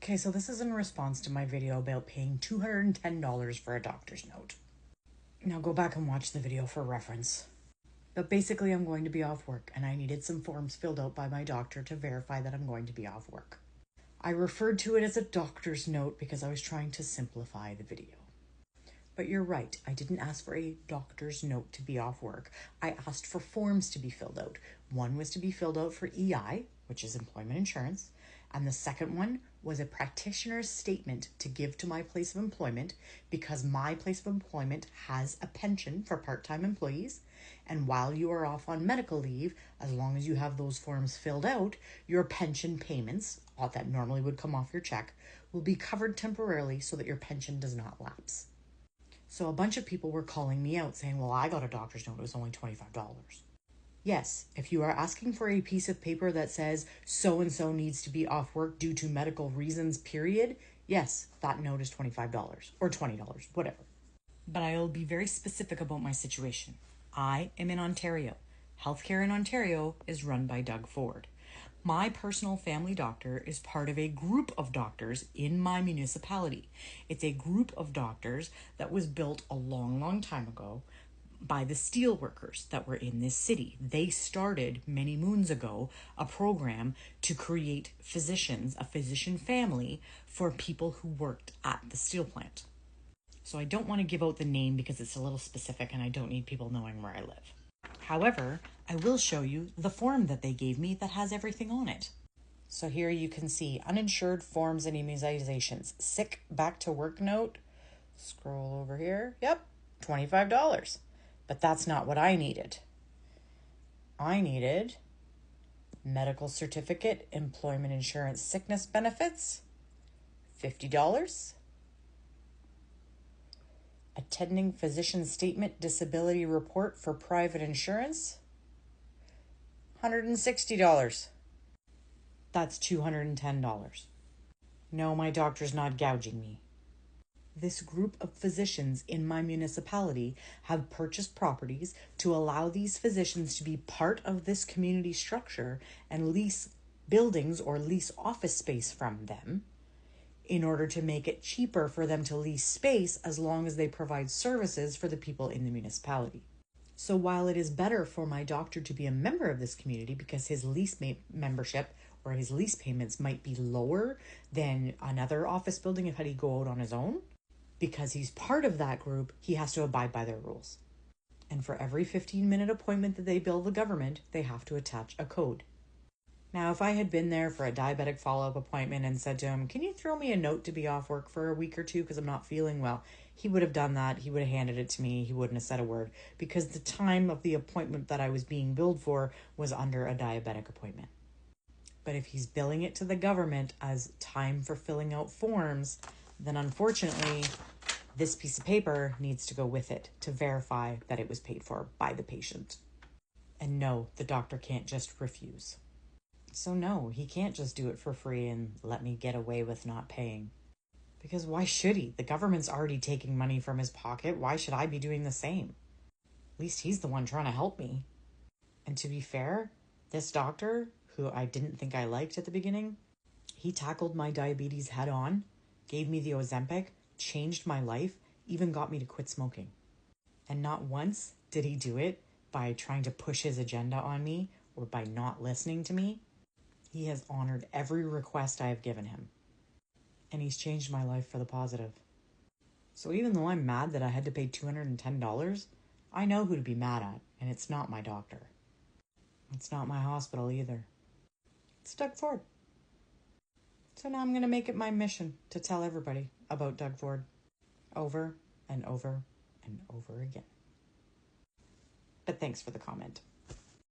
Okay, so this is in response to my video about paying $210 for a doctor's note. Now go back and watch the video for reference. But basically, I'm going to be off work and I needed some forms filled out by my doctor to verify that I'm going to be off work. I referred to it as a doctor's note because I was trying to simplify the video. But you're right, I didn't ask for a doctor's note to be off work. I asked for forms to be filled out. One was to be filled out for EI, which is employment insurance, and the second one was a practitioner's statement to give to my place of employment because my place of employment has a pension for part-time employees. And while you are off on medical leave, as long as you have those forms filled out, your pension payments, that normally would come off your check, will be covered temporarily so that your pension does not lapse. So a bunch of people were calling me out saying, well, I got a doctor's note, it was only $25. Yes, if you are asking for a piece of paper that says so-and-so needs to be off work due to medical reasons, period, yes, that note is $25 or $20, whatever. But I'll be very specific about my situation. I am in Ontario. Healthcare in Ontario is run by Doug Ford. My personal family doctor is part of a group of doctors in my municipality. It's a group of doctors that was built a long, long time ago by the steel workers that were in this city. They started many moons ago a program to create physicians, a physician family for people who worked at the steel plant. So I don't want to give out the name because it's a little specific and I don't need people knowing where I live. However, I will show you the form that they gave me that has everything on it. So here you can see uninsured forms and immunizations. Sick back to work note. Scroll over here. Yep, $25. But that's not what I needed. I needed medical certificate, employment insurance sickness benefits, $50. Attending physician statement disability report for private insurance, $160. That's $210. No, my doctor's not gouging me. This group of physicians in my municipality have purchased properties to allow these physicians to be part of this community structure and lease buildings or lease office space from them in order to make it cheaper for them to lease space as long as they provide services for the people in the municipality. So while it is better for my doctor to be a member of this community because his lease membership or his lease payments might be lower than another office building if he go out on his own, because he's part of that group, he has to abide by their rules. And for every 15-minute appointment that they bill the government, they have to attach a code. Now, if I had been there for a diabetic follow-up appointment and said to him, can you throw me a note to be off work for a week or two because I'm not feeling well? He would have done that. He would have handed it to me. He wouldn't have said a word because the time of the appointment that I was being billed for was under a diabetic appointment. But if he's billing it to the government as time for filling out forms, then unfortunately, this piece of paper needs to go with it to verify that it was paid for by the patient. And no, the doctor can't just refuse. So no, he can't just do it for free and let me get away with not paying. Because why should he? The government's already taking money from his pocket. Why should I be doing the same? At least he's the one trying to help me. And to be fair, this doctor, who I didn't think I liked at the beginning, he tackled my diabetes head on, gave me the Ozempic, changed my life, even got me to quit smoking. And not once did he do it by trying to push his agenda on me or by not listening to me. He has honored every request I have given him. And he's changed my life for the positive. So even though I'm mad that I had to pay $210, I know who to be mad at, and it's not my doctor. It's not my hospital either. It's Doug Ford. So now I'm going to make it my mission to tell everybody about Doug Ford over and over and over again. But thanks for the comment.